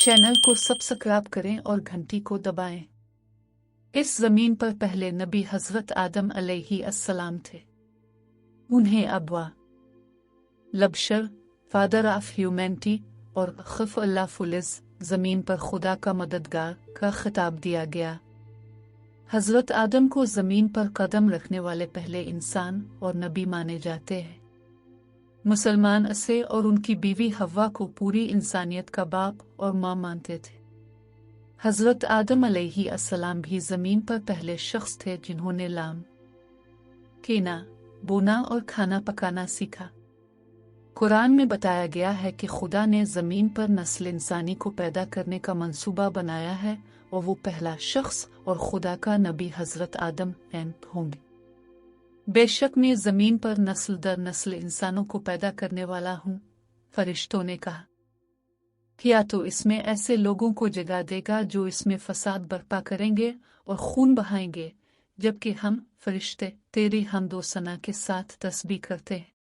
Channel को subscribe करें और घंटी को दबाएं। इस जमीन पर पहले नबी हजरत आदम अलैहिस्सलाम थे। उन्हें अब्वा, लबशर, फादर ऑफ ह्यूमैनिटी और खफ फुलिस जमीन पर खुदा का मददगार का खिताब दिया गया। हजरत आदम को जमीन पर कदम रखने वाले पहले इंसान और नबी माने जाते हैं। मुसलमान असे और उनकी बीवी हव्वा को पूरी इंसानियत का बाप और माँ मानते थे। हजरत आदम अलैहिस्सलाम भी जमीन पर पहले शख्स थे जिन्होंने लाम, कीना, बोना और खाना पकाना सीखा। कुरान में बताया गया है कि खुदा ने जमीन पर नस्ल इंसानी को पैदा करने का मंसूबा बनाया है और वो पहला शख्स और खुदा का नबी हजरत आदम होंगे। बेशक मैं जमीन पर नस्ल दर नस्ल इंसानों को पैदा करने वाला हूँ। फरिश्तों ने कहा, क्या तो इसमें ऐसे लोगों को जगा देगा जो इसमें फसाद बर्पा करेंगे और खून बहाएंगे, जबकि हम फरिश्ते तेरी हमदो सना के साथ तस्बीह करते हैं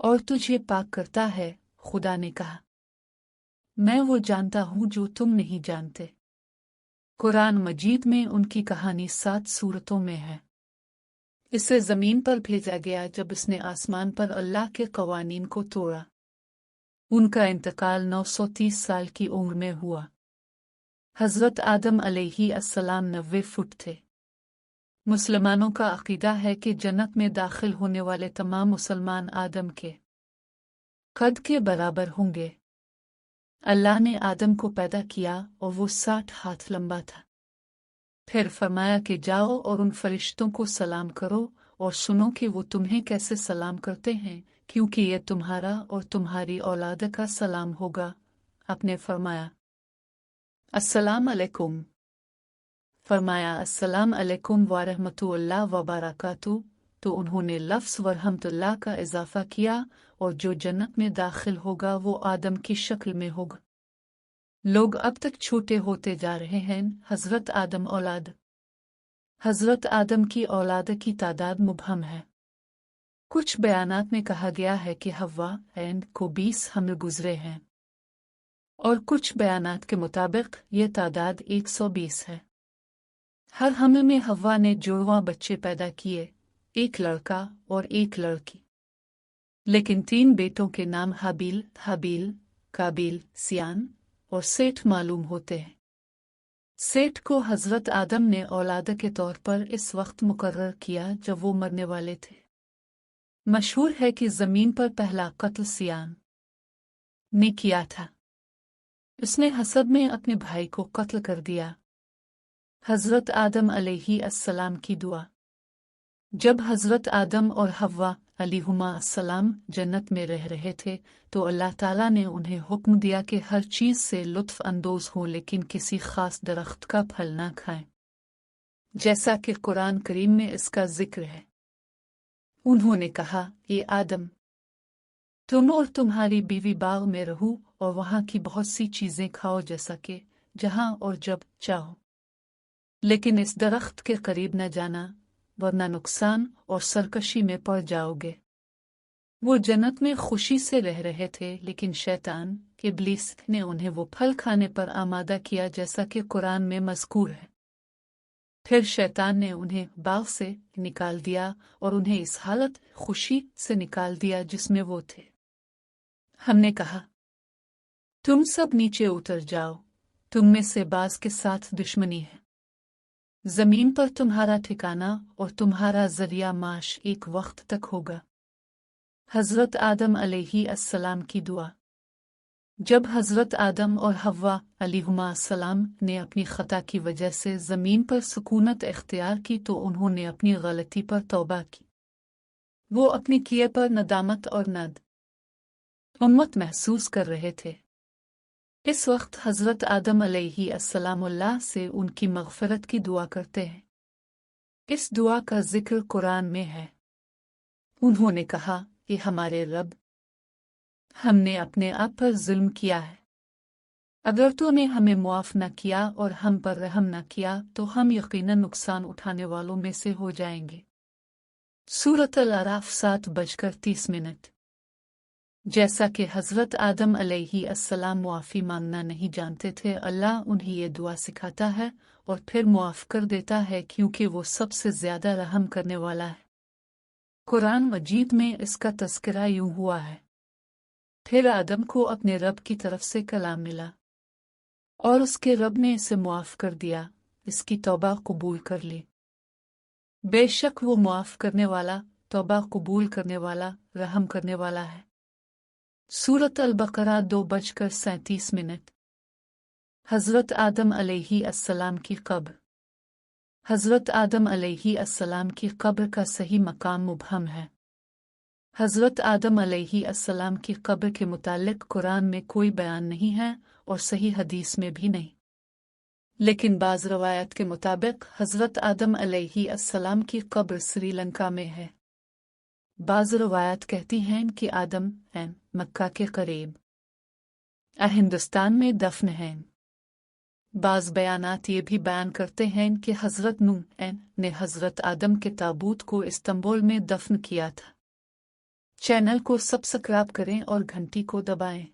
और तुझे पाक करता है। खुदा ने कहा, मैं वो जानता हूँ जो तुम नहीं जानते। कुरान मजीद में उनकी कहानी 7 सूरतों में है। इसे जमीन पर भेजा गया जब इसने आसमान पर अल्लाह के कवानीन को तोड़ा। उनका इंतकाल 930 साल की उम्र में हुआ। हजरत आदम अलैहिस्सलाम 90 फुट थे। मुसलमानों का अकीदा है कि जन्नत में दाखिल होने वाले तमाम मुसलमान आदम के कद के बराबर होंगे। अल्लाह ने आदम को पैदा किया और वो 60 हाथ लंबा था। फिर फरमाया कि जाओ और उन फरिश्तों को सलाम करो और सुनो कि वो तुम्हें कैसे सलाम करते हैं, क्योंकि ये तुम्हारा और तुम्हारी औलाद का सलाम होगा। आपने फरमाया, अस्सलाम अलैकुम। फरमाया, अस्सलाम अलैकुम व रहमतुल्लाह व बरकातुहू। तो उन्होंने लफ्ज़ वरहमतुल्लाह का इजाफा किया और जो जन्नत में दाखिल होगा वो आदम की शक्ल में होगा। लोग अब तक छोटे होते जा रहे हैं। हजरत आदम औलाद, हजरत आदम की औलाद की तादाद मुबहम है। कुछ बयानात में कहा गया है कि हव्वा को 20 हमल गुजरे हैं और कुछ बयानात के मुताबिक ये तादाद 120 है। हर हमल में हव्वा ने जुड़वां बच्चे पैदा किए, एक लड़का और एक लड़की। लेकिन 3 बेटों के नाम हाबील, काबील, सियान और सेठ मालूम होते हैं। सेठ को हजरत आदम ने औलाद के तौर पर इस वक्त मुकर्रर किया जब वो मरने वाले थे। मशहूर है कि जमीन पर पहला कत्ल सियान ने किया था। उसने हसद में अपने भाई को कत्ल कर दिया। हजरत आदम अलैहिस्सलाम की दुआ। जब हजरत आदम और हव्वा अलैहिस्सलाम जन्नत में रह रहे थे तो अल्लाह ताला ने उन्हें हुक्म दिया कि हर चीज़ से लुत्फ अंदोज हो, लेकिन किसी खास दरख्त का फल ना खाएं, जैसा कि कुरान करीम में इसका जिक्र है। उन्होंने कहा, ये आदम, तुम और तुम्हारी बीवी बाग में रहो और वहाँ की बहुत सी चीज़ें खाओ जैसा कि जहाँ और जब चाहो, लेकिन इस दरख्त के करीब न जाना वरना नुकसान और सरकशी में पड़ जाओगे। वो जन्नत में खुशी से रह रहे थे, लेकिन शैतान इब्लीस ने उन्हें वो फल खाने पर आमादा किया जैसा कि कुरान में मज़कूर है। फिर शैतान ने उन्हें बाग से निकाल दिया और उन्हें इस हालत खुशी से निकाल दिया जिसमें वो थे। हमने कहा, तुम सब नीचे उतर जाओ, तुम में से बाज के साथ दुश्मनी है। जमीन पर तुम्हारा ठिकाना और तुम्हारा जरिया माश एक वक्त तक होगा। हजरत आदम अलैहिस्सलाम की दुआ। जब हजरत आदम और हव्वा अलैहिस्सलाम ने अपनी खता की वजह से जमीन पर सुकूनत इख्तियार की तो उन्होंने अपनी गलती पर तौबा की। वो अपने किए पर नदामत और उम्मत महसूस कर रहे थे। इस वक्त हजरत आदम अलैहिस्सलाम अल्लाह से उनकी मग़फ़िरत की दुआ करते हैं। इस दुआ का जिक्र कुरान में है। उन्होंने कहा कि हमारे रब, हमने अपने आप पर जुल्म किया है। अगर तूने हमें मुआफ़ न किया और हम पर रहम न किया तो हम यकीनन नुकसान उठाने वालों में से हो जाएंगे। सूरत अल-अराफ 7:30। जैसा कि हज़रत आदम अलैहिस्सलाम मुआफ़ी मांगना नहीं जानते थे, अल्लाह उन्हें ये दुआ सिखाता है और फिर मुआफ़ कर देता है क्योंकि वो सबसे ज़्यादा रहम करने वाला है। कुरान मजीद में इसका तज़किरा यूं हुआ है, फिर आदम को अपने रब की तरफ से कलाम मिला और उसके रब ने इसे मुआफ़ कर दिया, इसकी तौबा कबूल कर ली। बेशक वो मुआफ़ करने वाला, तौबा कबूल करने वाला, रहम करने वाला है। सूरत अल-बकरा 2:37। हज़रत आदम अलैहिस्सलाम की कब्र। हज़रत आदम अलैहिस्सलाम की कब्र का सही मकाम मुबहम है। हज़रत आदम अलैहिस्सलाम की कब्र के मुतालिक कुरान में कोई बयान नहीं है और सही हदीस में भी नहीं। लेकिन बाज़ रवायत के मुताबिक हज़रत आदम अलैहिस्सलाम की कब्र श्रीलंका में है। बाज़ रवायत कहती हैं कि आदम मक्का के करीब हिंदुस्तान में दफन हैं। बाज़ बयानात ये भी बयान करते हैं कि हज़रत नूह ने हज़रत आदम के ताबूत को इस्तांबुल में दफन किया था। चैनल को सब्सक्राइब करें और घंटी को दबाएं।